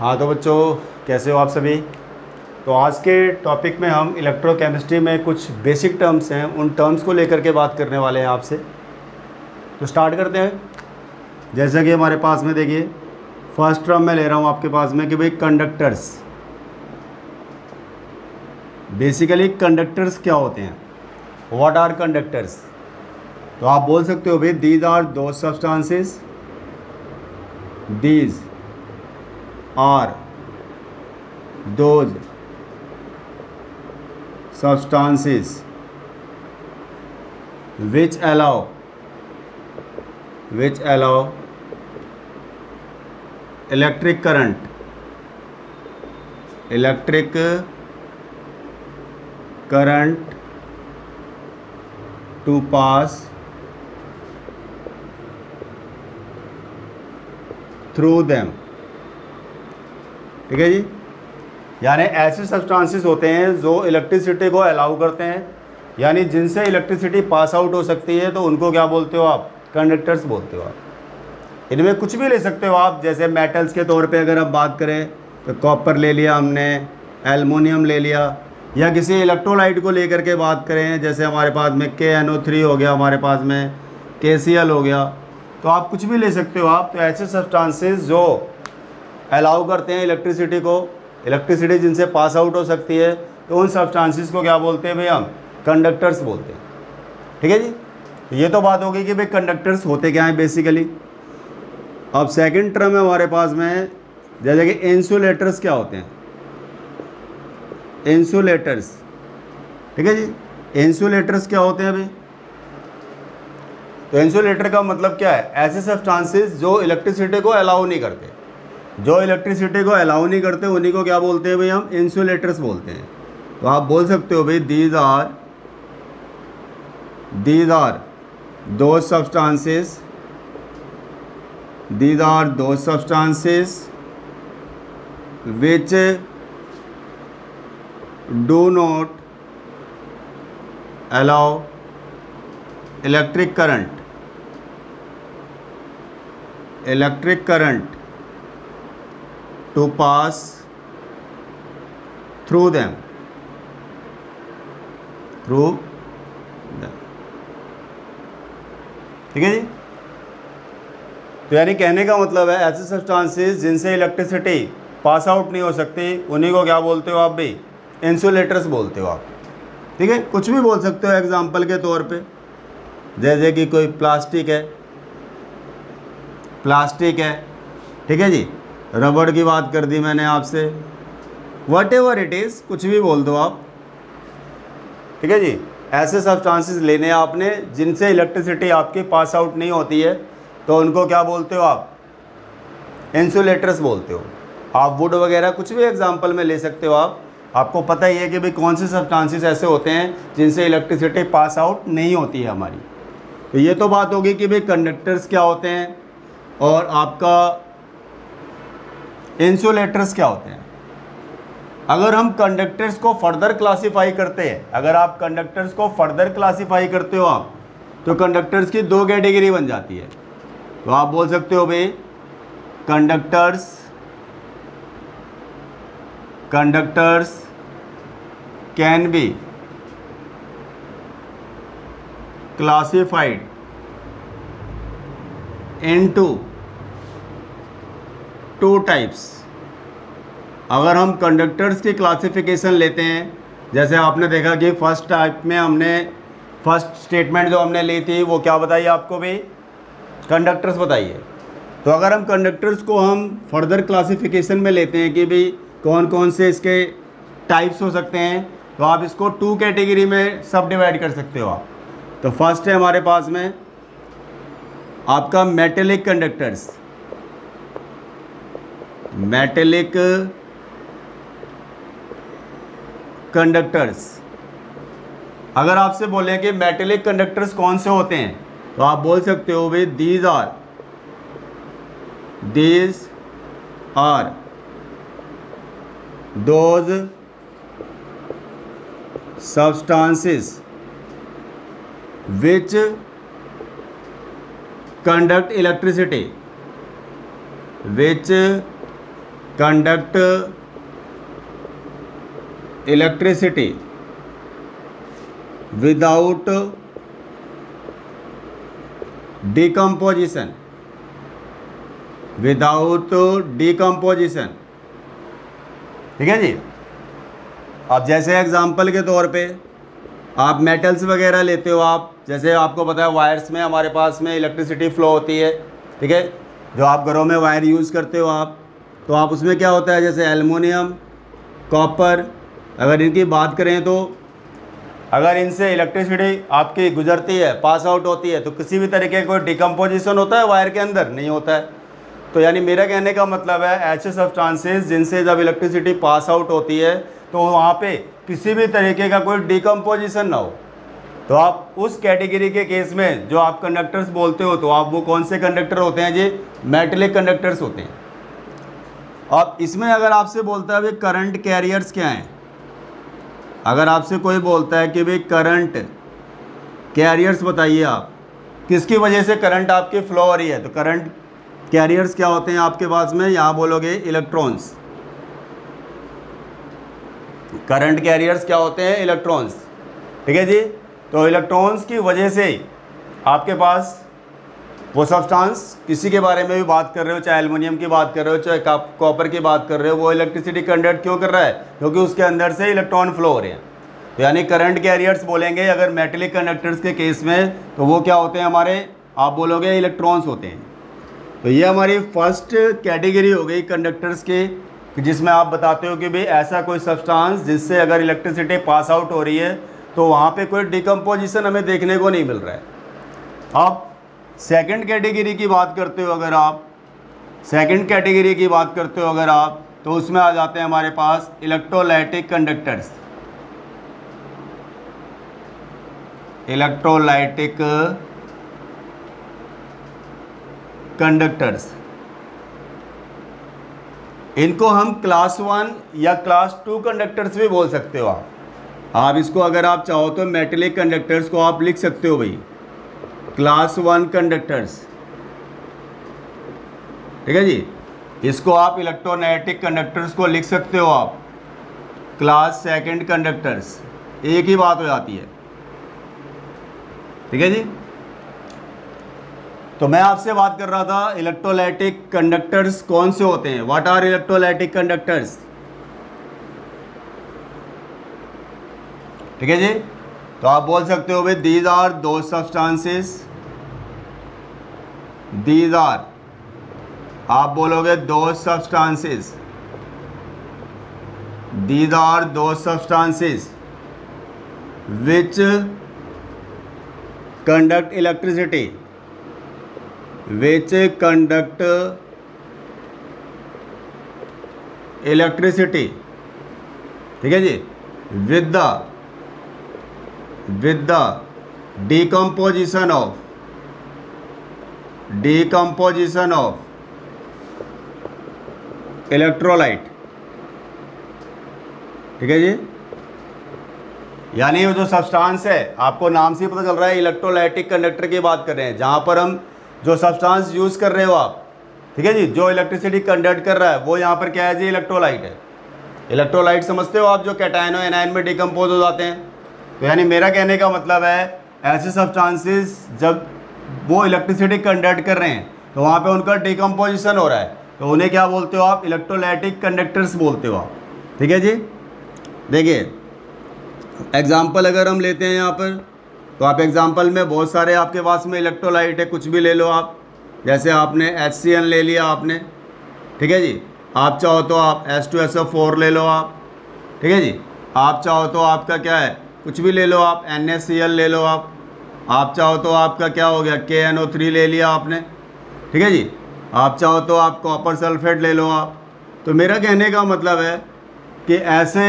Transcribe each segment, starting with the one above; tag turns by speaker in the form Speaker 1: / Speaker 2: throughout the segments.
Speaker 1: हाँ तो बच्चों, कैसे हो आप सभी। तो आज के टॉपिक में हम इलेक्ट्रोकेमिस्ट्री में कुछ बेसिक टर्म्स हैं, उन टर्म्स को लेकर के बात करने वाले हैं आपसे। तो स्टार्ट करते हैं। जैसे कि हमारे पास में देखिए, फर्स्ट टर्म मैं ले रहा हूँ आपके पास में कि भाई कंडक्टर्स। बेसिकली कंडक्टर्स क्या होते हैं, व्हाट आर कंडक्टर्स। तो आप बोल सकते हो भाई these are those substances, these are those substances which allow electric current to pass through them। ठीक है जी, यानी ऐसे सब्सटेंसेस होते हैं जो इलेक्ट्रिसिटी को अलाउ करते हैं, यानी जिनसे इलेक्ट्रिसिटी पास आउट हो सकती है, तो उनको क्या बोलते हो आप, कंडक्टर्स बोलते हो आप। इनमें कुछ भी ले सकते हो आप, जैसे मेटल्स के तौर पे अगर आप बात करें तो कॉपर ले लिया हमने, एल्युमिनियम ले लिया, या किसी इलेक्ट्रोलाइट को लेकर के बात करें, जैसे हमारे पास में KNO3 हो गया, हमारे पास में KCl हो गया, तो आप कुछ भी ले सकते हो आप। तो ऐसे सब्सटेंसेस जो अलाउ करते हैं इलेक्ट्रिसिटी को, इलेक्ट्रिसिटी जिनसे पास आउट हो सकती है, तो उन सब्सटेंसेस को क्या बोलते हैं भाई, हम कंडक्टर्स बोलते हैं। ठीक है जी, तो ये तो बात होगी कि भाई कंडक्टर्स होते क्या हैं बेसिकली। अब सेकंड टर्म है हमारे पास में, जैसे कि इंसुलेटर्स क्या होते हैं, इंसुलेटर्स। ठीक है जी, इंसुलेटर्स क्या होते हैं भाई। तो इंसुलेटर का मतलब क्या है, ऐसे सब्सटेंसेस जो इलेक्ट्रिसिटी को अलाउ नहीं करते, जो इलेक्ट्रिसिटी को अलाउ नहीं करते, उन्हीं को क्या बोलते हैं भाई, हम इंसुलेटर्स बोलते हैं। तो आप बोल सकते हो भाई these are those substances which do not allow electric current to pass through them। ठीक है जी, तो यानी कहने का मतलब है ऐसे सब्सटेंसेस जिनसे इलेक्ट्रिसिटी पास आउट नहीं हो सकती, उन्हीं को क्या बोलते हो आप भाई, इंसुलेटर्स बोलते हो आप। ठीक है, कुछ भी बोल सकते हो एग्जांपल के तौर पे, जैसे कि कोई प्लास्टिक है, ठीक है जी, रबड़ की बात कर दी मैंने आपसे, वट एवर इट इज़, कुछ भी बोल दो आप। ठीक है जी, ऐसे सब्सटेंसेस लेने हैं आपने जिनसे इलेक्ट्रिसिटी आपकी पास आउट नहीं होती है, तो उनको क्या बोलते हो आप, इंसुलेटर्स बोलते हो। आप वुड वगैरह कुछ भी एग्जांपल में ले सकते हो आप। आपको पता ही है कि भाई कौन से सब्सटेंसेस ऐसे होते हैं जिनसे इलेक्ट्रिसिटी पास आउट नहीं होती है हमारी। तो ये तो बात होगी कि भाई कंडक्टर्स क्या होते हैं और आपका इंसुलेटर्स क्या होते हैं। अगर हम कंडक्टर्स को फर्दर क्लासीफाई करते हैं, अगर आप कंडक्टर्स को फर्दर क्लासीफाई करते हो आप, तो कंडक्टर्स की दो कैटेगरी बन जाती है। तो आप बोल सकते हो भाई conductors can be classified into two types. अगर हम कंडक्टर्स की क्लासिफिकेशन लेते हैं, जैसे आपने देखा कि फर्स्ट टाइप में हमने फर्स्ट स्टेटमेंट जो हमने ली थी वो क्या बताइए आपको भाई, कंडक्टर्स बताइए। तो अगर हम कंडक्टर्स को हम फर्दर क्लासिफिकेशन में लेते हैं कि भाई कौन कौन से इसके टाइप्स हो सकते हैं, तो आप इसको टू कैटेगरी में सब डिवाइड कर सकते हो आप। तो फर्स्ट है हमारे पास में आपका मेटेलिक कंडक्टर्स। मेटेलिक कंडक्टर्स, अगर आपसे बोलें कि मेटेलिक कंडक्टर्स कौन से होते हैं, तो आप बोल सकते हो भाई these are those substances which conduct electricity, which conduct electricity without decomposition, without decomposition. ठीक है जी। अब जैसे एग्जांपल के तौर पे आप मेटल्स वगैरह लेते हो, आप जैसे आपको पता है वायर्स में हमारे पास में इलेक्ट्रिसिटी फ़्लो होती है। ठीक है, जो आप घरों में वायर यूज़ करते हो आप, तो आप उसमें क्या होता है, जैसे एल्युमिनियम, कॉपर, अगर इनकी बात करें तो अगर इनसे इलेक्ट्रिसिटी आपकी गुजरती है, पास आउट होती है, तो किसी भी तरीके का कोई डिकम्पोजिशन होता है वायर के अंदर? नहीं होता है। तो यानी मेरा कहने का मतलब है ऐसे सब्सटेंसेस जिनसे जब इलेक्ट्रिसिटी पास आउट होती है तो वहाँ पे किसी भी तरीके का कोई डिकम्पोजिशन ना हो, तो आप उस कैटेगरी के केस में जो आप कंडक्टर्स बोलते हो, तो आप वो कौन से कंडक्टर होते हैं जी? मेटेलिक कंडक्टर्स होते हैं। अब इसमें अगर आपसे बोलता है भाई करंट कैरियर्स क्या हैं, अगर आपसे कोई बोलता है कि भाई करंट कैरियर्स बताइए, आप किसकी वजह से करंट आपकी फ्लो हो रही है, तो करंट कैरियर्स क्या होते हैं आपके पास में? यहाँ बोलोगे इलेक्ट्रॉन्स। करंट कैरियर्स क्या होते हैं? इलेक्ट्रॉन्स। ठीक है जी। तो इलेक्ट्रॉन्स की वजह से आपके पास वो सब्सटेंस, किसी के बारे में भी बात कर रहे हो, चाहे एल्युमिनियम की बात कर रहे हो, चाहे कॉपर की बात कर रहे हो, वो इलेक्ट्रिसिटी कंडक्ट क्यों कर रहा है? क्योंकि उसके अंदर से इलेक्ट्रॉन फ्लो हो रहे हैं। तो यानी करंट कैरियर्स बोलेंगे अगर मेटेलिक कंडक्टर्स के केस में, तो वो क्या होते हैं हमारे? आप बोलोगे इलेक्ट्रॉन्स होते हैं। तो ये हमारी फर्स्ट कैटेगरी हो गई कंडक्टर्स की, कि जिसमें आप बताते हो कि भाई ऐसा कोई सब्सटेंस जिससे अगर इलेक्ट्रिसिटी पास आउट हो रही है तो वहाँ पे कोई डिकम्पोजिशन हमें देखने को नहीं मिल रहा है। आप सेकंड कैटेगरी की बात करते हो, अगर आप सेकंड कैटेगरी की बात करते हो अगर आप, तो उसमें आ जाते हैं हमारे पास इलेक्ट्रोलाइटिक कंडक्टर्स। इलेक्ट्रोलाइटिक कंडक्टर्स, इनको हम क्लास 1 या क्लास 2 कंडक्टर्स भी बोल सकते हो आप इसको अगर आप चाहो तो मेटेलिक कंडक्टर्स को आप लिख सकते हो भाई क्लास 1 कंडक्टर्स। ठीक है जी। इसको आप इलेक्ट्रोनैटिक कंडक्टर्स को लिख सकते हो आप क्लास 2 कंडक्टर्स, एक ही बात हो जाती है। ठीक है जी। तो मैं आपसे बात कर रहा था इलेक्ट्रोलाइटिक कंडक्टर्स कौन से होते हैं, व्हाट आर इलेक्ट्रोलाइटिक कंडक्टर्स। ठीक है जी। तो आप बोल सकते हो भाई these are those substances, these are, आप बोलोगे दो substances, these are those substances which conduct electricity, which conduct electricity। ठीक है जी। with the decomposition of electrolyte। ठीक है जी। यानी वो जो सब्सटेंस है, आपको नाम से ही पता चल रहा है इलेक्ट्रोलाइटिक कंडक्टर की बात कर रहे हैं, जहां पर हम जो सब्सटेंस यूज़ कर रहे हो आप, ठीक है जी, जो इलेक्ट्रिसिटी कंडक्ट कर रहा है वो यहाँ पर क्या है जी? इलेक्ट्रोलाइट है। इलेक्ट्रोलाइट समझते हो आप, जो कैटायन और एनायन में डिकम्पोज हो जाते हैं। तो यानी मेरा कहने का मतलब है ऐसे सब्सटेंसेस जब वो इलेक्ट्रिसिटी कंडक्ट कर रहे हैं तो वहाँ पे उनका डिकम्पोजिशन हो रहा है, तो उन्हें क्या बोलते हो आप? इलेक्ट्रोलाइटिक कंडक्टर्स बोलते हो आप। ठीक है जी। देखिए एग्जाम्पल अगर हम लेते हैं यहाँ पर, तो आप एग्जाम्पल में बहुत सारे आपके पास में इलेक्ट्रोलाइट है, कुछ भी ले लो आप। जैसे आपने HCl ले लिया आपने, ठीक है जी। आप चाहो तो आप H2SO4 ले लो आप, ठीक है जी। आप चाहो तो आपका क्या है, कुछ भी ले लो आप, NaCl ले लो आप चाहो तो आपका क्या हो गया, KNO3 ले लिया आपने, ठीक है जी। आप चाहो तो आप कॉपर सल्फेट ले लो आप। तो मेरा कहने का मतलब है कि ऐसे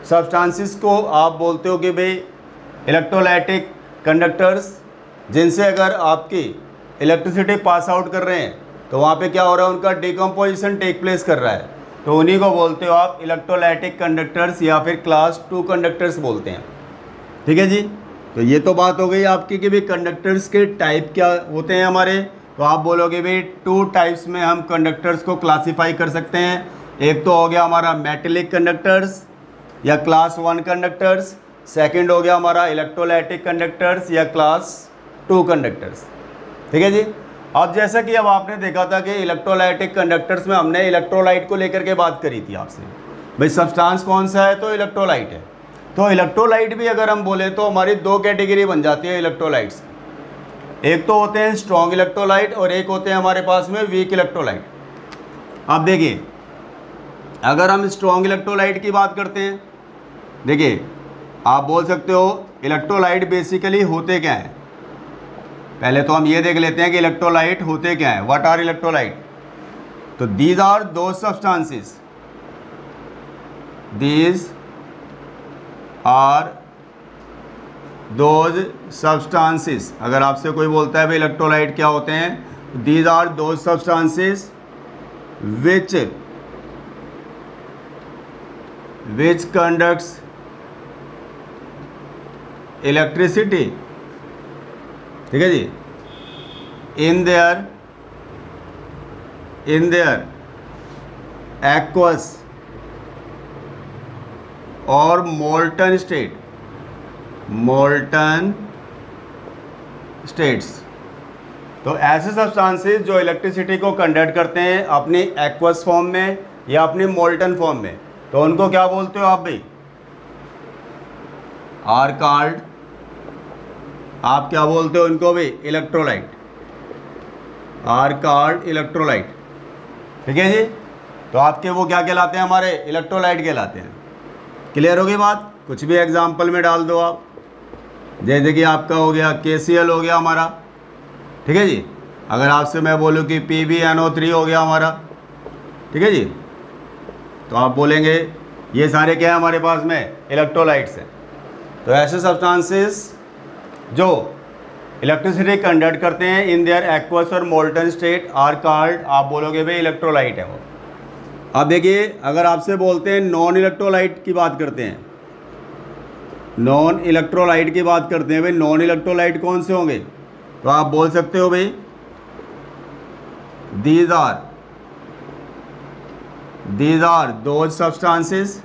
Speaker 1: सब्सटेंसेस को आप बोलते हो कि भाई इलेक्ट्रोलाइटिक कंडक्टर्स, जिनसे अगर आपकी इलेक्ट्रिसिटी पास आउट कर रहे हैं तो वहाँ पे क्या हो रहा है? उनका डिकम्पोजिशन टेक प्लेस कर रहा है, तो उन्हीं को बोलते हो आप इलेक्ट्रोलाइटिक कंडक्टर्स या फिर क्लास 2 कंडक्टर्स बोलते हैं। ठीक है जी। तो ये तो बात हो गई आपकी कि भाई कंडक्टर्स के टाइप क्या होते हैं हमारे, तो आप बोलोगे भाई 2 टाइप्स में हम कंडक्टर्स को क्लासीफाई कर सकते हैं। एक तो हो गया हमारा मेटेलिक कंडक्टर्स या क्लास 1 कंडक्टर्स, सेकंड हो गया हमारा इलेक्ट्रोलाइटिक कंडक्टर्स या क्लास 2 कंडक्टर्स। ठीक है जी। अब जैसा कि अब आपने देखा था कि इलेक्ट्रोलाइटिक कंडक्टर्स में हमने इलेक्ट्रोलाइट को लेकर के बात करी थी आपसे, भाई सब्सटेंस कौन सा है, तो इलेक्ट्रोलाइट है। तो इलेक्ट्रोलाइट भी अगर हम बोले तो हमारी 2 कैटेगरी बन जाती है इलेक्ट्रोलाइट्स। एक तो होते हैं स्ट्रॉन्ग इलेक्ट्रोलाइट और एक होते हैं हमारे पास में वीक इलेक्ट्रोलाइट। अब देखिए, अगर हम स्ट्रॉन्ग इलेक्ट्रोलाइट की बात करते हैं, देखिए आप बोल सकते हो इलेक्ट्रोलाइट बेसिकली होते क्या हैं। पहले तो हम ये देख लेते हैं कि इलेक्ट्रोलाइट होते क्या हैं। What are electrolyte? तो these are those substances, these are those substances. अगर आपसे कोई बोलता है भाई इलेक्ट्रोलाइट क्या होते हैं, these are those substances which conducts electricity, ठीक है जी, in their aqueous और molten states। तो ऐसे सब्सटेंसेस जो इलेक्ट्रिसिटी को कंडक्ट करते हैं अपनी एक्वस फॉर्म में या अपनी मोल्टन फॉर्म में, तो उनको क्या बोलते हो आप भाई? आर कॉल्ड, आप क्या बोलते हो इनको भाई? इलेक्ट्रोलाइट। Are called electrolyte. ठीक है जी। तो आपके वो क्या कहलाते हैं? हमारे इलेक्ट्रोलाइट कहलाते हैं। क्लियर होगी बात? कुछ भी एग्जाम्पल में डाल दो आप, जैसे कि आपका हो गया KCl हो गया हमारा। ठीक है जी। अगर आपसे मैं बोलूँ कि PbNO3 हो गया हमारा, ठीक है जी, तो आप बोलेंगे ये सारे क्या है हमारे पास में? इलेक्ट्रोलाइट्स हैं। तो ऐसे सब्सटेंसेस जो इलेक्ट्रिसिटी कंडक्ट करते हैं इन देयर एक्वस और मोल्टन स्टेट आर कॉल्ड, आप बोलोगे भाई इलेक्ट्रोलाइट है वो। अब देखिए, अगर आपसे बोलते हैं नॉन इलेक्ट्रोलाइट की बात करते हैं, नॉन इलेक्ट्रोलाइट की बात करते हैं भाई, नॉन इलेक्ट्रोलाइट कौन से होंगे? तो आप बोल सकते हो भाई these are those substances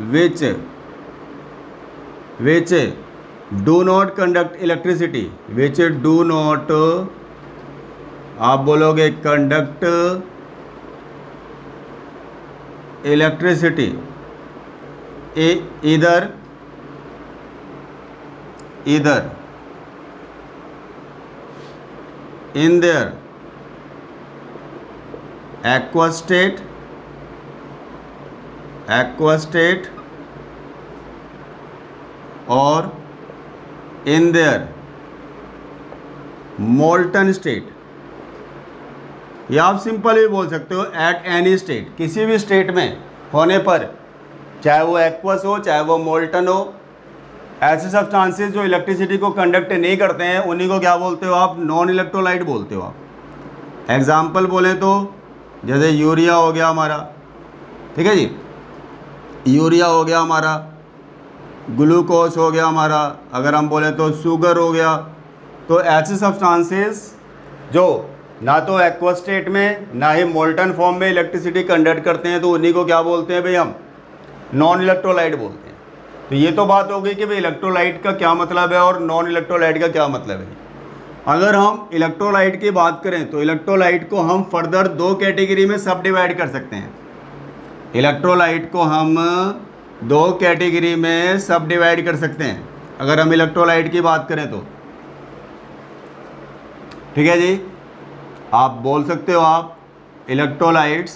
Speaker 1: which do not conduct electricity, which do not, आप बोलोगे conduct electricity either in their aqueous state or in their molten state, या आप सिंपल भी बोल सकते हो एट एनी स्टेट, किसी भी स्टेट में होने पर, चाहे वो एक्वस हो चाहे वो मोल्टन हो। ऐसे सब्सटेंसेस जो इलेक्ट्रिसिटी को कंडक्ट नहीं करते हैं उन्हीं को क्या बोलते हो आप? नॉन इलेक्ट्रोलाइट बोलते हो आप। एग्जाम्पल बोले तो जैसे यूरिया हो गया हमारा, ठीक है जी, यूरिया हो गया हमारा, ग्लूकोज हो गया हमारा, अगर हम बोले तो शुगर हो गया। तो ऐसे सब्सटेंसेस जो ना तो एक्वस स्टेट में ना ही मोल्टन फॉर्म में इलेक्ट्रिसिटी कंडक्ट करते हैं, तो उन्हीं को क्या बोलते हैं भाई? हम नॉन इलेक्ट्रोलाइट बोलते हैं। तो ये तो बात हो गई कि भाई इलेक्ट्रोलाइट का क्या मतलब है और नॉन इलेक्ट्रोलाइट का क्या मतलब है। अगर हम इलेक्ट्रोलाइट की बात करें तो इलेक्ट्रोलाइट को हम फर्दर 2 कैटेगरी में सब डिवाइड कर सकते हैं। इलेक्ट्रोलाइट को हम 2 कैटेगरी में सब डिवाइड कर सकते हैं अगर हम इलेक्ट्रोलाइट की बात करें तो। ठीक है जी। आप बोल सकते हो आप electrolytes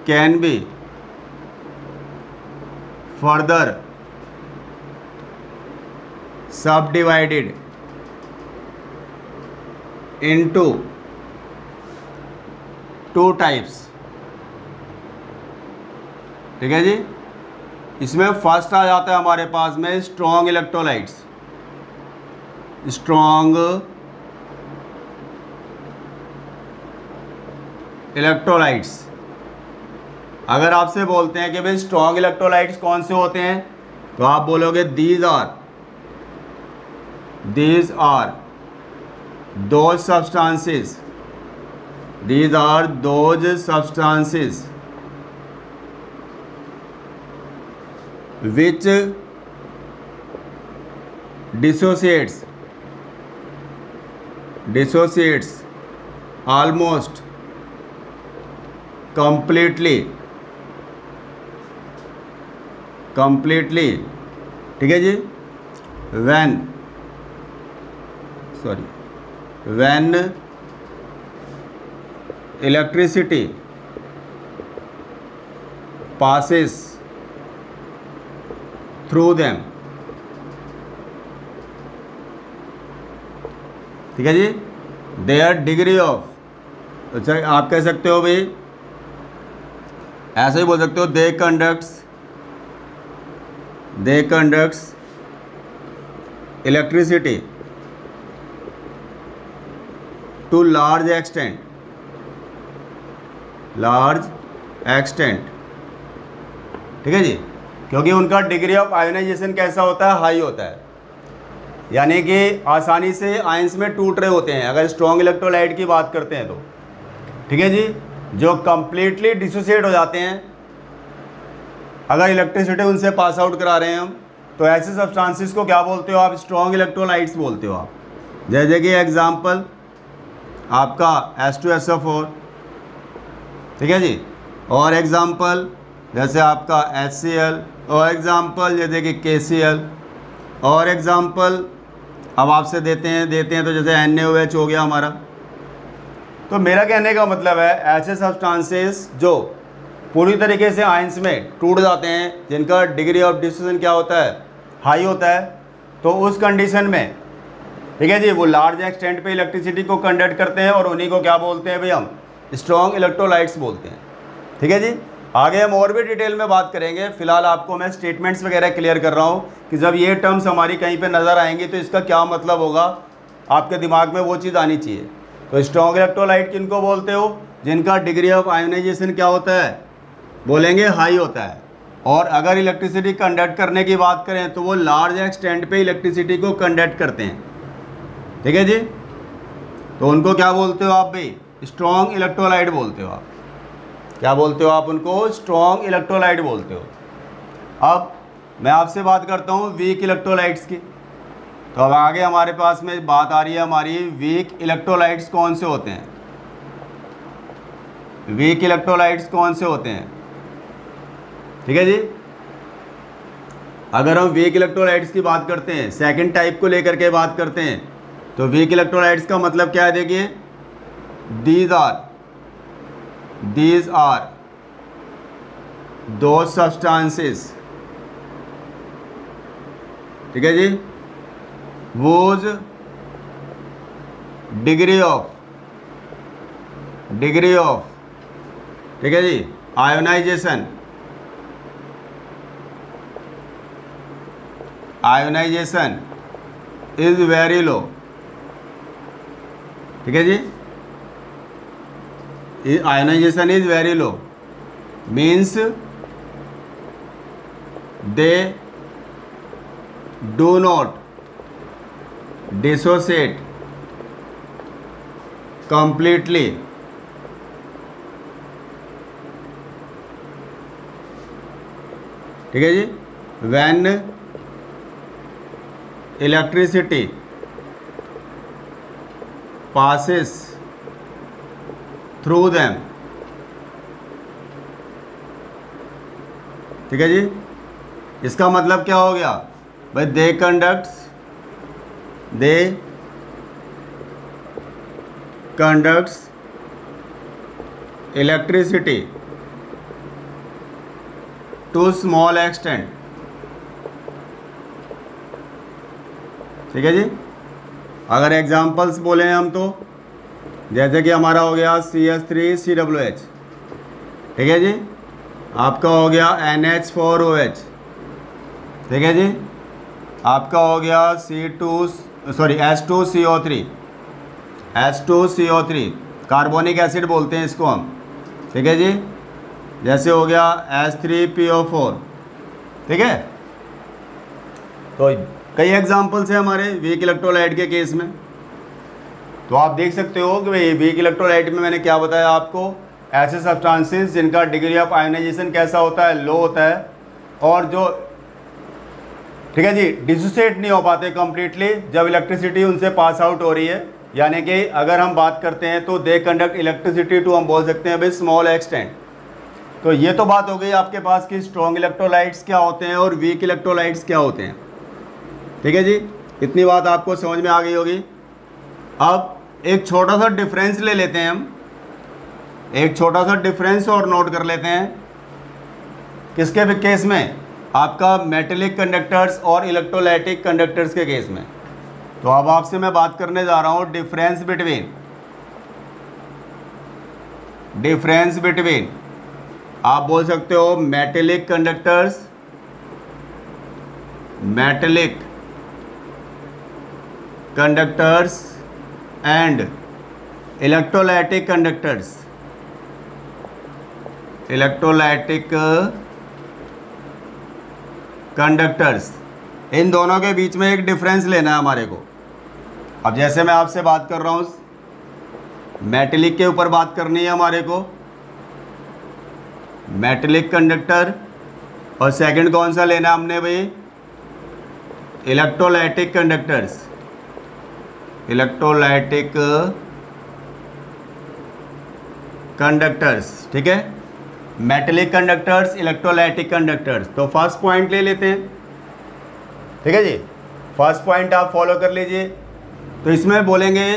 Speaker 1: can be further subdivided into 2 types। ठीक है जी। इसमें फर्स्ट आ जाता है हमारे पास में स्ट्रॉन्ग इलेक्ट्रोलाइट्स। स्ट्रॉन्ग इलेक्ट्रोलाइट्स अगर आपसे बोलते हैं कि भाई स्ट्रॉन्ग इलेक्ट्रोलाइट्स कौन से होते हैं, तो आप बोलोगे these are those substances, these are those substances which dissociates almost completely, ठीक है जी, when electricity passes through them, ठीक है जी, their degree of, अच्छा आप कह सकते हो भाई, ऐसे ही बोल सकते हो they conducts electricity to large extent, ठीक है जी, क्योंकि उनका डिग्री ऑफ आयोनाइजेशन कैसा होता है, हाई होता है, यानी कि आसानी से आयंस में टूट रहे होते हैं अगर स्ट्रॉन्ग इलेक्ट्रोलाइट की बात करते हैं तो, ठीक है जी, जो कंप्लीटली डिसोसिएट हो जाते हैं अगर इलेक्ट्रिसिटी उनसे पास आउट करा रहे हैं हम, तो ऐसे सब्सटेंसेस को क्या बोलते हो आप, स्ट्रॉन्ग इलेक्ट्रोलाइट्स बोलते हो आप। जैसे कि एग्जांपल आपका H2SO4, ठीक है जी, और एग्जांपल जैसे आपका HCl, और एग्जांपल जैसे कि KCl, और एग्जांपल अब आपसे देते हैं तो जैसे NaOH हो गया हमारा। तो मेरा कहने का मतलब है ऐसे सब्सटेंसेस जो पूरी तरीके से आयंस में टूट जाते हैं, जिनका डिग्री ऑफ डिसोसिएशन क्या होता है, हाई होता है, तो उस कंडीशन में, ठीक है जी, वो लार्ज एक्सटेंट पे इलेक्ट्रिसिटी को कंडक्ट करते हैं और उन्हीं को क्या बोलते हैं भाई, हम स्ट्रॉन्ग इलेक्ट्रोलाइट्स बोलते हैं, ठीक है जी। आगे हम और भी डिटेल में बात करेंगे, फिलहाल आपको मैं स्टेटमेंट्स वगैरह क्लियर कर रहा हूँ कि जब ये टर्म्स हमारी कहीं पे नज़र आएंगी तो इसका क्या मतलब होगा, आपके दिमाग में वो चीज़ आनी चाहिए। तो स्ट्रॉन्ग इलेक्ट्रोलाइट किनको बोलते हो, जिनका डिग्री ऑफ आयोनाइजेशन क्या होता है, बोलेंगे हाई होता है, और अगर इलेक्ट्रिसिटी कंडक्ट करने की बात करें तो वो लार्ज एक्सटेंट पे इलेक्ट्रिसिटी को कंडक्ट करते हैं, ठीक है जी। तो उनको क्या बोलते हो आप भाई, स्ट्रॉन्ग इलेक्ट्रोलाइट बोलते हो आप। क्या बोलते हो आप उनको, स्ट्रॉन्ग इलेक्ट्रोलाइट बोलते हो। अब मैं आपसे बात करता हूँ वीक इलेक्ट्रोलाइट्स की। तो अब आगे हमारे पास में बात आ रही है हमारी, वीक इलेक्ट्रोलाइट्स कौन से होते हैं, वीक इलेक्ट्रोलाइट्स कौन से होते हैं, ठीक है जी। अगर हम वीक इलेक्ट्रोलाइट्स की बात करते हैं, सेकंड टाइप को लेकर के बात करते हैं, तो वीक इलेक्ट्रोलाइट्स का मतलब क्या है, देखिए, दीज आर दो सब्सटेंसेस, ठीक है जी, वोज डिग्री ऑफ, ठीक है जी, आयोनाइजेशन इज वेरी लो, ठीक है जी, ionization is very low means they do not dissociate completely, ठीक है जी, when electricity passes through them, ठीक है जी। इसका मतलब क्या हो गया भाई, दे conducts electricity to small extent, ठीक है जी। अगर एग्जांपल्स बोले हम तो जैसे कि हमारा हो गया CH3COOH, ठीक है जी, आपका हो गया NH4OH, ठीक है जी, आपका हो गया H2CO3 कार्बोनिक एसिड बोलते हैं इसको हम, ठीक है जी। जैसे हो गया H3PO4, ठीक है। तो कई एग्जांपल्स हैं हमारे वीक इलेक्ट्रोलाइट के केस में। तो आप देख सकते हो कि भाई वीक इलेक्ट्रोलाइट में मैंने क्या बताया आपको, ऐसे सब्सटेंसेस जिनका डिग्री ऑफ आयोनाइजेशन कैसा होता है, लो होता है, और जो, ठीक है जी, डिसोसिएट नहीं हो पाते कंप्लीटली जब इलेक्ट्रिसिटी उनसे पास आउट हो रही है। यानी कि अगर हम बात करते हैं तो दे कंडक्ट इलेक्ट्रिसिटी टू, हम बोल सकते हैं भाई स्मॉल एक्सटेंट। तो ये तो बात हो गई आपके पास कि स्ट्रॉन्ग इलेक्ट्रोलाइट्स क्या होते हैं और वीक इलेक्ट्रोलाइट्स क्या होते हैं, ठीक है जी। इतनी बात आपको समझ में आ गई होगी। अब एक छोटा सा डिफरेंस ले लेते हैं हम, एक छोटा सा डिफरेंस और नोट कर लेते हैं। किसके भी केस में, आपका मेटेलिक कंडक्टर्स और इलेक्ट्रोलाइटिक कंडक्टर्स के केस में। तो अब आपसे मैं बात करने जा रहा हूँ डिफरेंस बिटवीन, आप बोल सकते हो metallic conductors and electrolytic conductors, इन दोनों के बीच में एक डिफरेंस लेना है हमारे को। अब जैसे मैं आपसे बात कर रहा हूँ मेटेलिक के ऊपर बात करनी है हमारे को, मेटेलिक कंडक्टर, और सेकंड कौन सा लेना है हमने भाई, इलेक्ट्रोलाइटिक कंडक्टर्स, ठीक है। Metallic conductors, electrolytic conductors. तो फर्स्ट पॉइंट ले लेते हैं, ठीक है जी। फर्स्ट पॉइंट आप फॉलो कर लीजिए। तो इसमें बोलेंगे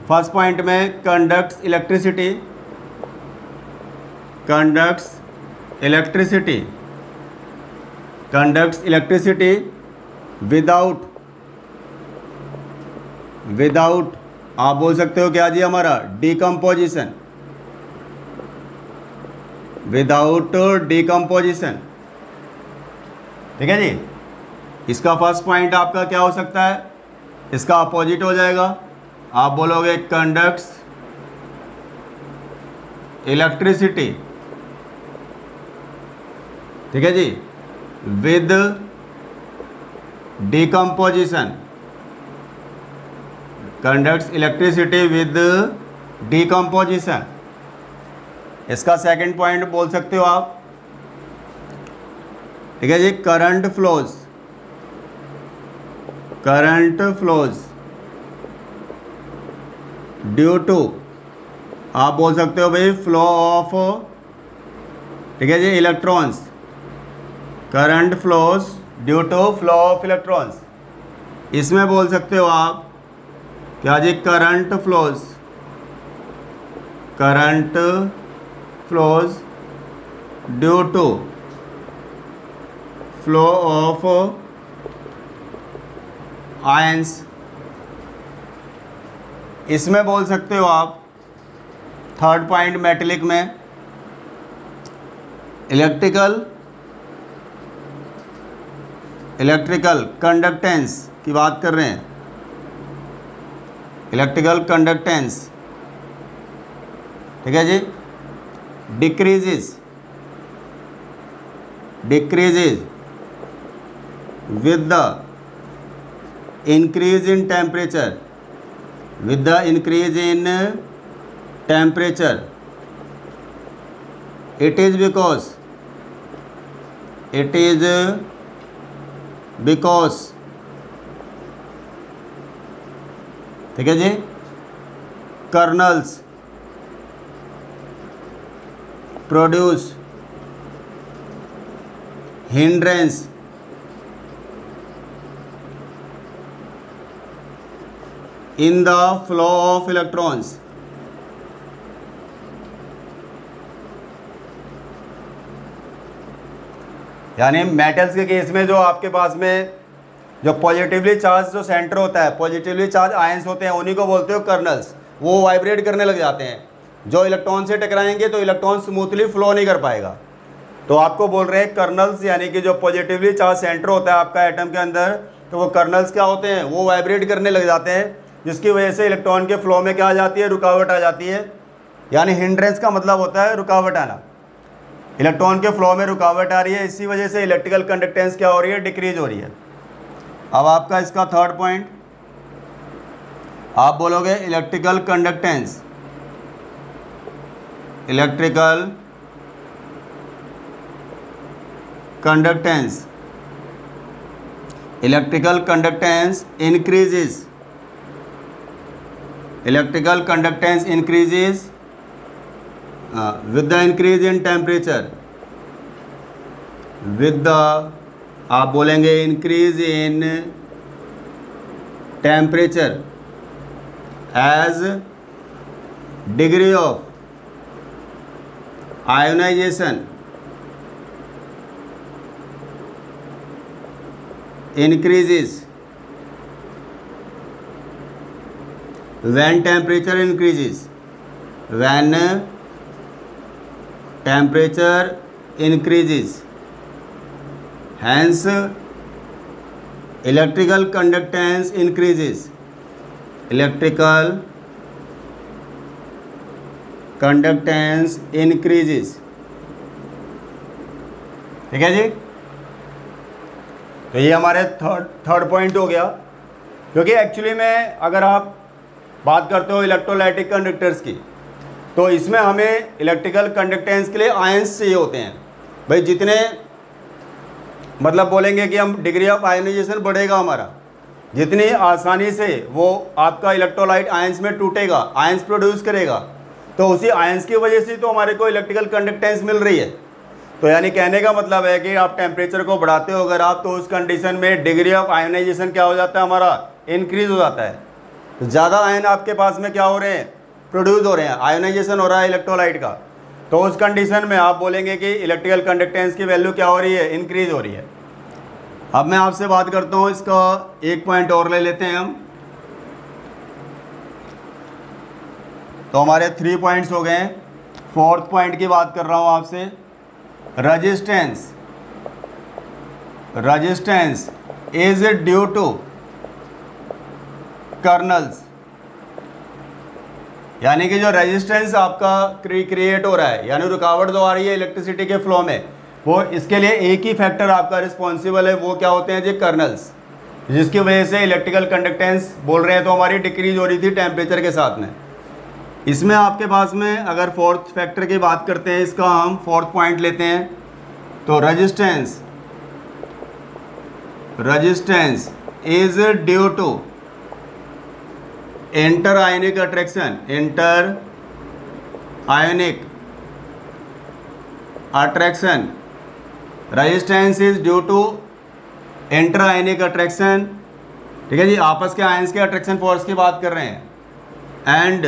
Speaker 1: फर्स्ट पॉइंट में कंडक्ट्स इलेक्ट्रिसिटी विदाउट आप बोल सकते हो क्या जी हमारा, डिकम्पोजिशन, विदाउट डिकम्पोजिशन, ठीक है जी। इसका फर्स्ट पॉइंट आपका क्या हो सकता है, इसका अपोजिट हो जाएगा, आप बोलोगे कंडक्ट्स इलेक्ट्रिसिटी, ठीक है जी, with decomposition, conducts electricity with decomposition. इसका सेकंड पॉइंट बोल सकते हो आप, ठीक है जी, करंट फ्लोज ड्यू टू, आप बोल सकते हो भाई फ्लो ऑफ, ठीक है जी, electrons, current flows due to flow of electrons. इसमें बोल सकते हो आप क्या जी, current flows due to flow of ions. इसमें बोल सकते हो आप थर्ड पॉइंट मेटेलिक में इलेक्ट्रिकल कंडक्टेंस की बात कर रहे हैं, इलेक्ट्रिकल कंडक्टेंस, ठीक है जी, decreases with the increase in temperature, it is because ठीक है जी, kernels produce hindrance in the flow of electrons। यानी मेटल्स के केस में जो आपके पास में जो पॉजिटिवली चार्ज जो सेंटर होता है, पॉजिटिवली चार्ज आयंस होते हैं, उन्हीं को बोलते हो कर्नल्स। वो वाइब्रेट करने लग जाते हैं, जो इलेक्ट्रॉन से टकराएंगे तो इलेक्ट्रॉन स्मूथली फ्लो नहीं कर पाएगा। तो आपको बोल रहे हैं कर्नल्स, यानी कि जो पॉजिटिवली चार्ज सेंटर होता है आपका एटम के अंदर, तो वो कर्नल्स क्या होते हैं, वो वाइब्रेट करने लग जाते हैं, जिसकी वजह से इलेक्ट्रॉन के फ्लो में क्या आ जाती है, रुकावट आ जाती है। यानी हिंड्रेंस का मतलब होता है रुकावट आना। इलेक्ट्रॉन के फ्लो में रुकावट आ रही है, इसी वजह से इलेक्ट्रिकल कंडक्टेंस क्या हो रही है, डिक्रीज हो रही है। अब आपका इसका थर्ड पॉइंट आप बोलोगे electrical conductance, electrical conductance, electrical conductance increases, electrical conductance increases with the increase in temperature, with the आप बोलेंगे increase in temperature as degree of ionization increases, when temperature increases, when temperature increases, hence electrical conductance increases, electrical conductance increases। ठीक है जी, तो ये हमारे third point हो गया। क्योंकि एक्चुअली में अगर आप बात करते हो इलेक्ट्रोलाइटिक कंडक्टर्स की, तो इसमें हमें इलेक्ट्रिकल कंडक्टेंस के लिए आयंस चाहिए होते हैं भाई। जितने मतलब बोलेंगे कि हम डिग्री ऑफ आयनाइजेशन बढ़ेगा हमारा, जितनी आसानी से वो आपका इलेक्ट्रोलाइट आयंस में टूटेगा, आयंस प्रोड्यूस करेगा, तो उसी आयंस की वजह से तो हमारे को इलेक्ट्रिकल कंडक्टेंस मिल रही है। तो यानी कहने का मतलब है कि आप टेम्परेचर को बढ़ाते हो अगर आप, तो उस कंडीशन में डिग्री ऑफ आयनाइजेशन क्या हो जाता है, हमारा इंक्रीज हो जाता है। तो ज़्यादा आयन आपके पास में क्या हो रहे हैं, प्रोड्यूस हो रहे हैं, आयोनाइजेशन हो रहा है इलेक्ट्रोलाइट का। तो उस कंडीशन में आप बोलेंगे कि इलेक्ट्रिकल कंडक्टेंस की वैल्यू क्या हो रही है, इंक्रीज हो रही है। अब मैं आपसे बात करता हूँ, इसका एक पॉइंट और ले लेते हैं हम। तो हमारे 3 पॉइंट्स हो गए। फोर्थ पॉइंट की बात कर रहा हूँ आपसे, resistance. Resistance is due to kernels, यानी कि जो रेजिस्टेंस आपका क्रिएट हो रहा है, यानी रुकावट जो आ रही है इलेक्ट्रिसिटी के फ्लो में, वो इसके लिए एक ही फैक्टर आपका रिस्पॉन्सिबल है, वो क्या होते हैं जी, कर्नल्स, जिसकी वजह से इलेक्ट्रिकल कंडक्टेंस बोल रहे हैं तो हमारी डिक्रीज हो रही थी टेम्परेचर के साथ में। इसमें आपके पास में अगर फोर्थ फैक्टर की बात करते हैं, इसका हम फोर्थ पॉइंट लेते हैं, तो resistance, resistance is due to inter ionic attraction, inter ionic attraction. Resistance is due to inter ionic attraction. ठीक है जी, आपस के आयंस के अट्रैक्शन फोर्स की बात कर रहे हैं। एंड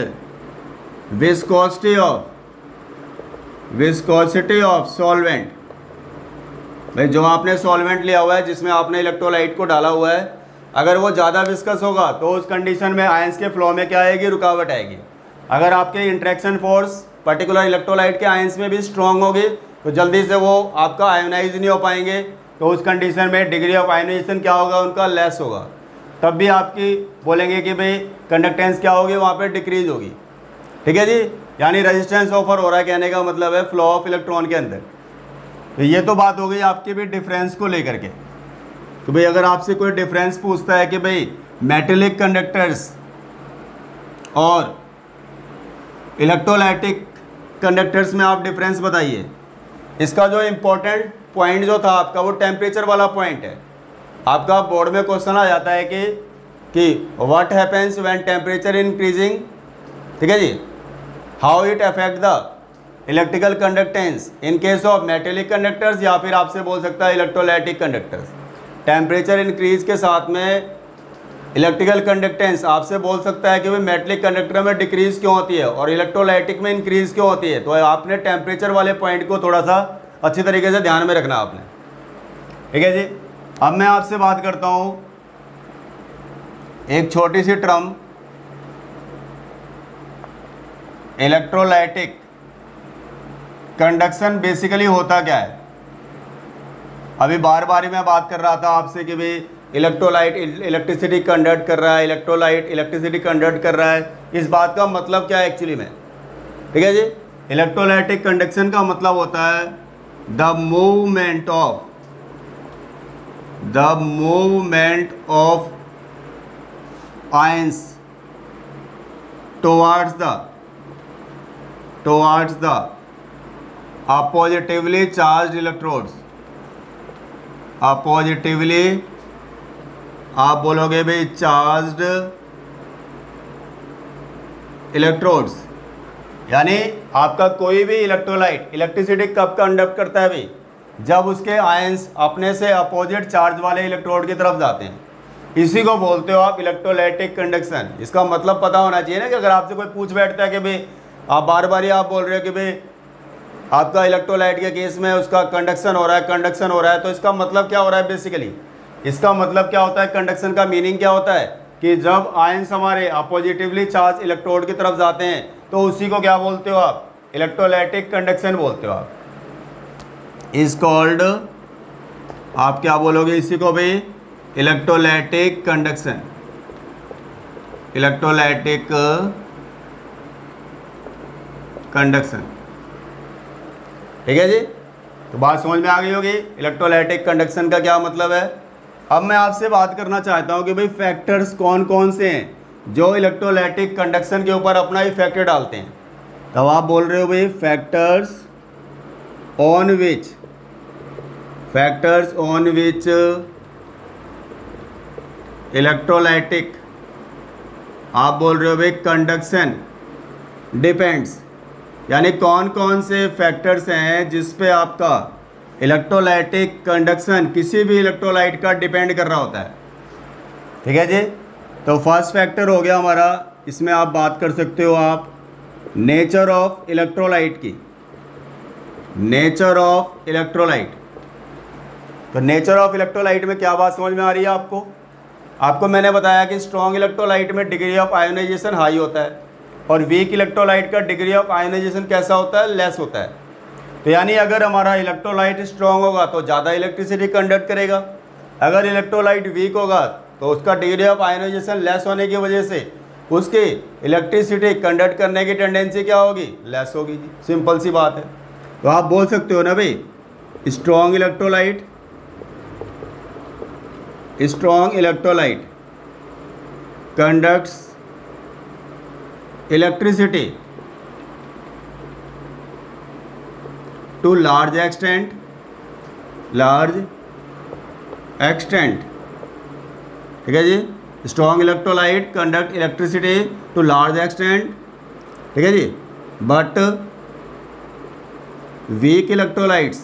Speaker 1: विस्कोसिटी ऑफ सॉल्वेंट, भाई जो आपने सॉल्वेंट लिया हुआ है जिसमें आपने इलेक्ट्रोलाइट को डाला हुआ है, अगर वो ज़्यादा विस्कस होगा तो उस कंडीशन में आयंस के फ्लो में क्या आएगी, रुकावट आएगी। अगर आपके इंट्रैक्शन फोर्स पर्टिकुलर इलेक्ट्रोलाइट के आयंस में भी स्ट्रॉन्ग होगी तो जल्दी से वो आपका आयोनाइज नहीं हो पाएंगे, तो उस कंडीशन में डिग्री ऑफ आयोनाइजेशन क्या होगा, उनका लेस होगा। तब भी आपकी बोलेंगे कि भाई कंडक्टेंस क्या होगी, वहाँ पे डिक्रीज होगी। ठीक है जी, यानी रेजिस्टेंस ऑफर हो रहा है, कहने का मतलब है फ्लो ऑफ इलेक्ट्रॉन के अंदर। तो ये तो बात हो गई आपकी भी डिफरेंस को लेकर के। तो भाई अगर आपसे कोई डिफरेंस पूछता है कि भाई मेटेलिक कंडक्टर्स और इलेक्ट्रोलाइटिक कंडक्टर्स में आप डिफरेंस बताइए, इसका जो इम्पोर्टेंट पॉइंट जो था आपका वो टेम्परेचर वाला पॉइंट है। आपका बोर्ड में क्वेश्चन आ जाता है कि what happens when temperature increasing. ठीक है जी, how it affect the electrical conductance in case of metallic conductors, या फिर आपसे बोल सकता है इलेक्ट्रोलाइटिक कंडक्टर्स। टेम्परेचर इंक्रीज के साथ में इलेक्ट्रिकल कंडक्टेंस आपसे बोल सकता है कि भाई मेटेलिक कंडक्टर में डिक्रीज क्यों होती है और इलेक्ट्रोलाइटिक में इंक्रीज क्यों होती है। तो आपने टेम्परेचर वाले पॉइंट को थोड़ा सा अच्छी तरीके से ध्यान में रखना आपने। ठीक है जी, अब मैं आपसे बात करता हूँ एक छोटी सी टर्म, इलेक्ट्रोलाइटिक कंडक्शन बेसिकली होता क्या है। अभी बार बार मैं बात कर रहा था आपसे कि भाई इलेक्ट्रोलाइट इलेक्ट्रिसिटी कंडक्ट कर रहा है, इलेक्ट्रोलाइट इलेक्ट्रिसिटी कंडक्ट कर रहा है। इस बात का मतलब क्या है एक्चुअली में। ठीक है जी, इलेक्ट्रोलाइटिक कंडक्शन का मतलब होता है the movement of ions towards the positively charged electrodes, positively आप बोलोगे भाई चार्ज्ड इलेक्ट्रोड्स, यानी आपका कोई भी इलेक्ट्रोलाइट इलेक्ट्रिसिटी कब कंडक्ट करता है भाई, जब उसके आयंस अपने से अपोजिट चार्ज वाले इलेक्ट्रोड की तरफ जाते हैं। इसी को बोलते हो आप इलेक्ट्रोलाइटिक कंडक्शन। इसका मतलब पता होना चाहिए ना, कि अगर आपसे कोई पूछ बैठता है कि भाई आप बार बार ही आप बोल रहे हो कि भाई आपका इलेक्ट्रोलाइट के केस में उसका कंडक्शन हो रहा है, तो इसका मतलब क्या हो रहा है बेसिकली, इसका मतलब क्या होता है, कंडक्शन का मीनिंग क्या होता है कि जब आयंस हमारे अपोजिटिवली चार्ज इलेक्ट्रोड की तरफ जाते हैं तो उसी को क्या बोलते हो आप, इलेक्ट्रोलाइटिक कंडक्शन बोलते हो आप। इज कॉल्ड, आप क्या बोलोगे इसी को भाई, इलेक्ट्रोलाइटिक कंडक्शन, इलेक्ट्रोलाइटिक कंडक्शन। ठीक है जी, तो बात समझ में आ गई होगी इलेक्ट्रोलाइटिक कंडक्शन का क्या मतलब है। अब मैं आपसे बात करना चाहता हूं कि भाई फैक्टर्स कौन कौन से हैं जो इलेक्ट्रोलाइटिक कंडक्शन के ऊपर अपना इफेक्ट डालते हैं। तब आप बोल रहे हो भाई फैक्टर्स ऑन विच इलेक्ट्रोलाइटिक, आप बोल रहे हो भाई कंडक्शन डिपेंड्स, यानी कौन कौन से फैक्टर्स हैं जिस पे आपका इलेक्ट्रोलाइटिक कंडक्शन किसी भी इलेक्ट्रोलाइट का डिपेंड कर रहा होता है। ठीक है जी, तो फर्स्ट फैक्टर हो गया हमारा, इसमें आप बात कर सकते हो आप नेचर ऑफ इलेक्ट्रोलाइट की, नेचर ऑफ इलेक्ट्रोलाइट। तो नेचर ऑफ इलेक्ट्रोलाइट में क्या बात समझ में आ रही है आपको मैंने बताया कि स्ट्रॉन्ग इलेक्ट्रोलाइट में डिग्री ऑफ आयोनाइजेशन हाई होता है और वीक इलेक्ट्रोलाइट का डिग्री ऑफ आयोनाइजेशन कैसा होता है, लेस होता है। तो यानी अगर हमारा इलेक्ट्रोलाइट स्ट्रॉन्ग होगा तो ज़्यादा इलेक्ट्रिसिटी कंडक्ट करेगा, अगर इलेक्ट्रोलाइट वीक होगा तो उसका डिग्री ऑफ आयोनाइजेशन लेस होने की वजह से उसकी इलेक्ट्रिसिटी कंडक्ट करने की टेंडेंसी क्या होगी, लेस होगी जी, सिंपल सी बात है। तो आप बोल सकते हो ना भाई strong electrolyte conducts electricity to large extent, ठीक है जी। Strong electrolyte conduct electricity to large extent, ठीक है जी, बट वीक इलेक्ट्रोलाइट,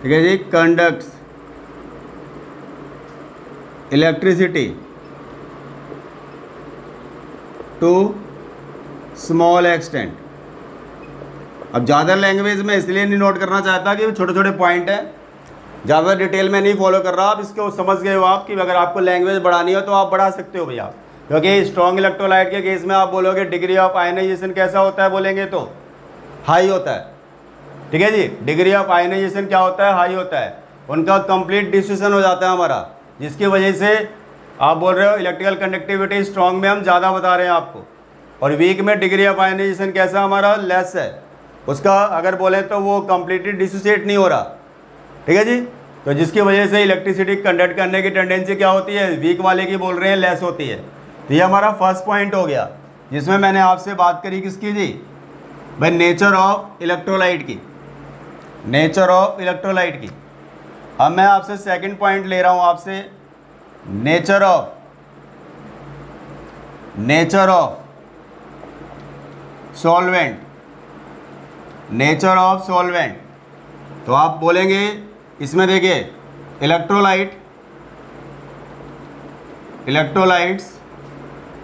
Speaker 1: ठीक है जी, conducts electricity to small extent. अब ज़्यादा लैंग्वेज में इसलिए नहीं नोट करना चाहता कि छोटे छोटे पॉइंट हैं, ज़्यादा डिटेल में नहीं फॉलो कर रहा, आप इसको समझ गए हो आप कि अगर आपको लैंग्वेज बढ़ानी हो तो आप बढ़ा सकते हो भैया, क्योंकि स्ट्रॉन्ग इलेक्ट्रोलाइट के केस में आप बोलोगे डिग्री ऑफ आयनाइजेशन कैसा होता है, बोलेंगे तो हाई होता है। ठीक है जी, डिग्री ऑफ आयनाइजेशन क्या होता है, हाई होता है, उनका कंप्लीट डिस्ट्रीब्यूशन हो जाता है हमारा, जिसकी वजह से आप बोल रहे हो इलेक्ट्रिकल कंडक्टिविटी स्ट्रॉन्ग में हम ज़्यादा बता रहे हैं आपको, और वीक में डिग्री ऑफ आयनाइजेशन कैसा हमारा, लेस है, उसका अगर बोले तो वो कंप्लीटली डिसोसिएट नहीं हो रहा। ठीक है जी, तो जिसकी वजह से इलेक्ट्रिसिटी कंडक्ट करने की टेंडेंसी क्या होती है, वीक वाले की बोल रहे हैं लेस होती है। तो ये हमारा फर्स्ट पॉइंट हो गया जिसमें मैंने आपसे बात करी किसकी जी, भाई नेचर ऑफ इलेक्ट्रोलाइट की, नेचर ऑफ इलेक्ट्रोलाइट की। अब मैं आपसे सेकंड पॉइंट ले रहा हूँ आपसे, nature of solvent, nature of solvent. तो आप बोलेंगे इसमें देखिए electrolytes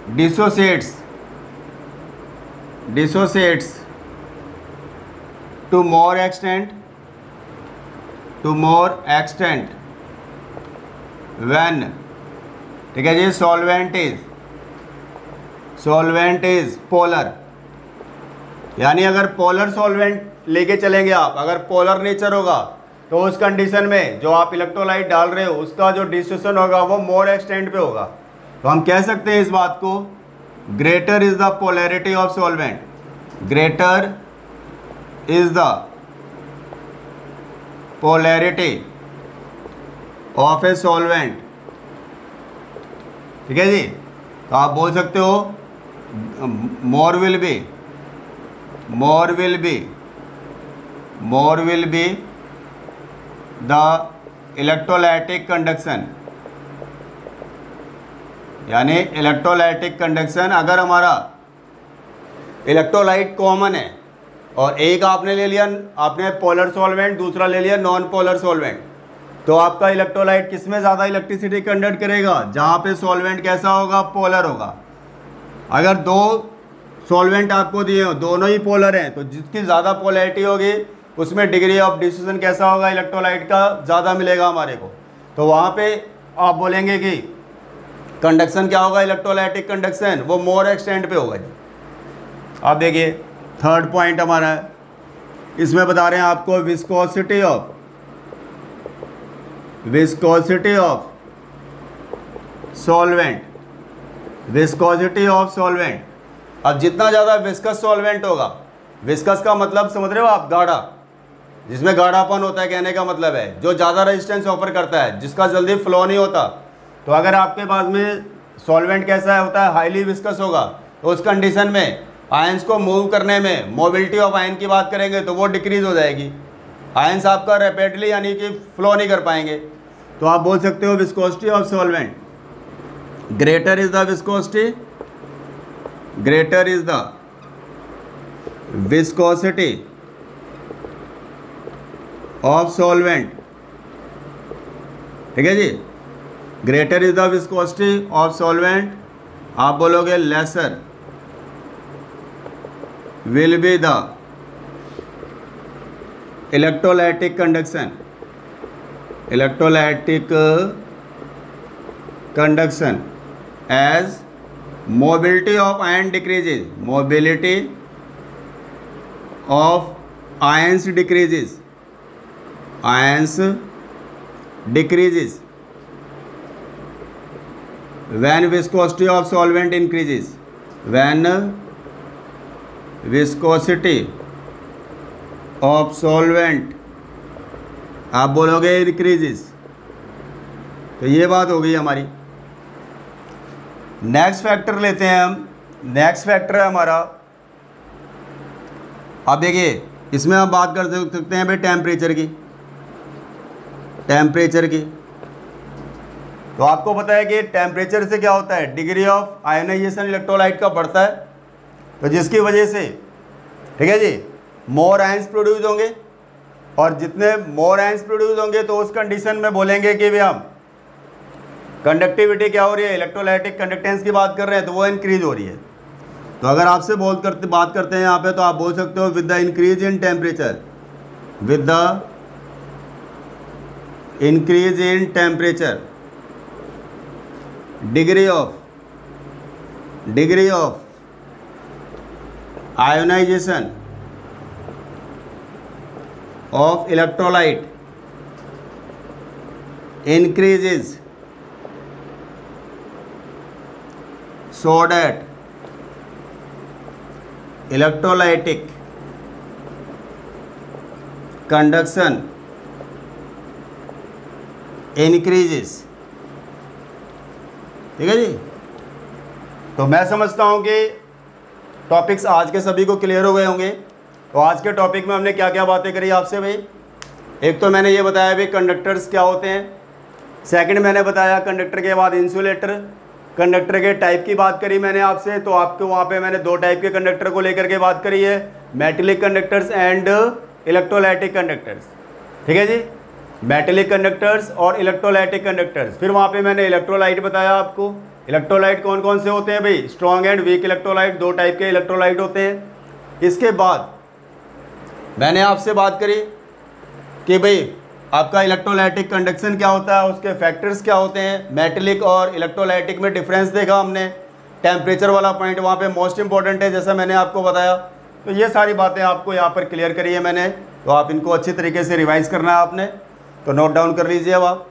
Speaker 1: dissociates to more extent when, ठीक है जी, सॉल्वेंट इज पोलर, यानी अगर पोलर सॉल्वेंट लेके चलेंगे आप, अगर पोलर नेचर होगा तो उस कंडीशन में जो आप इलेक्ट्रोलाइट डाल रहे हो उसका जो डिस्ट्रीब्यूशन होगा वो मोर एक्सटेंट पे होगा। तो हम कह सकते हैं इस बात को, greater is the polarity of solvent, greater is the polarity of a solvent, ठीक है जी। तो आप बोल सकते हो more will be the electrolytic conduction, यानी इलेक्ट्रोलाइटिक कंडक्शन, अगर हमारा इलेक्ट्रोलाइट कॉमन है और एक आपने ले लिया, आपने पोलर सॉल्वेंट, दूसरा ले लिया नॉन पोलर सॉल्वेंट, तो आपका इलेक्ट्रोलाइट किस में ज़्यादा इलेक्ट्रिसिटी कंडक्ट करेगा? जहाँ पे सॉल्वेंट कैसा होगा? पोलर होगा। अगर दो सॉल्वेंट आपको दिए हो, दोनों ही पोलर हैं, तो जिसकी ज़्यादा पोलैरिटी होगी उसमें डिग्री ऑफ डिफ्यूजन कैसा होगा? इलेक्ट्रोलाइट का ज़्यादा मिलेगा हमारे को। तो वहाँ पे आप बोलेंगे कि कंडक्शन क्या होगा? इलेक्ट्रोलाइटिक कंडक्शन वो मोर एक्सटेंट पे होगा जी। आप देखिए थर्ड पॉइंट हमारा है, इसमें बता रहे हैं आपको viscosity of solvent, viscosity of solvent. अब जितना ज़्यादा विस्कस सॉल्वेंट होगा, विस्कस का मतलब समझ रहे हो आप? गाढ़ा, जिसमें गाढ़ापन होता है, कहने का मतलब है जो ज़्यादा रेजिस्टेंस ऑफर करता है, जिसका जल्दी फ्लो नहीं होता। तो अगर आपके पास में सॉल्वेंट कैसा होता है? हाईली विस्कस होगा, तो उस कंडीशन में आयंस को मूव करने में, मोबिलिटी ऑफ आयन की बात करेंगे तो वो डिक्रीज हो जाएगी, आयंस आपका रैपिडली यानी कि फ्लो नहीं कर पाएंगे। तो आप बोल सकते हो viscosity of solvent greater is the viscosity of solvent, ठीक है जी। Greater is the viscosity of solvent, आप बोलोगे lesser will be the electrolytic conduction as mobility of ion decreases, mobility of ions decreases when viscosity of solvent increases, when viscosity of solvent आप बोलोगे increases। तो ये बात हो गई हमारी। नेक्स्ट फैक्टर लेते हैं हम। नेक्स्ट फैक्टर है हमारा, आप देखिए इसमें हम बात कर सकते हैं भाई टेम्परेचर की। तो आपको पता है कि टेम्परेचर से क्या होता है? डिग्री ऑफ आयोनाइजेशन इलेक्ट्रोलाइट का बढ़ता है, तो जिसकी वजह से, ठीक है जी, मोर आयंस प्रोड्यूस होंगे, और जितने मोर आयंस प्रोड्यूस होंगे तो उस कंडीशन में बोलेंगे कि भाई हम कंडक्टिविटी क्या हो रही है? इलेक्ट्रोलाइटिक कंडक्टेंस की बात कर रहे हैं, तो वो इंक्रीज हो रही है। तो अगर आपसे बात करते हैं यहाँ पे, तो आप बोल सकते हो with the increase in temperature degree of ionisation of electrolyte increases so that electrolytic conduction increases। ठीक है जी। तो मैं समझता हूँ कि टॉपिक्स आज के सभी को क्लियर हो गए होंगे। तो आज के टॉपिक में हमने क्या क्या बातें करी आपसे भाई? एक तो मैंने ये बताया भाई कंडक्टर्स क्या होते हैं, सेकंड मैंने बताया कंडक्टर के बाद इंसुलेटर, कंडक्टर के टाइप की बात करी मैंने आपसे। तो आपको वहाँ पे मैंने दो टाइप के कंडक्टर को लेकर के बात करी है, metallic conductors and electrolytic conductors. ठीक है जी, मेटेलिक कंडक्टर्स और इलेक्ट्रोलाइटिक कंडक्टर्स। फिर वहाँ पे मैंने इलेक्ट्रोलाइट बताया आपको। इलेक्ट्रोलाइट कौन कौन से होते हैं भाई? स्ट्रॉन्ग एंड वीक इलेक्ट्रोलाइट, दो टाइप के इलेक्ट्रोलाइट होते हैं। इसके बाद मैंने आपसे बात करी कि भाई आपका इलेक्ट्रोलाइटिक कंडक्शन क्या होता है, उसके फैक्टर्स क्या होते हैं। मेटेलिक और इलेक्ट्रोलाइटिक में डिफरेंस देखा हमने। टेम्परेचर वाला पॉइंट वहाँ पे मोस्ट इंपॉर्टेंट है, जैसा मैंने आपको बताया। तो ये सारी बातें आपको यहाँ पर क्लियर करी है मैंने, तो आप इनको अच्छी तरीके से रिवाइज़ करना है आपने। तो नोट डाउन कर लीजिए अब आप।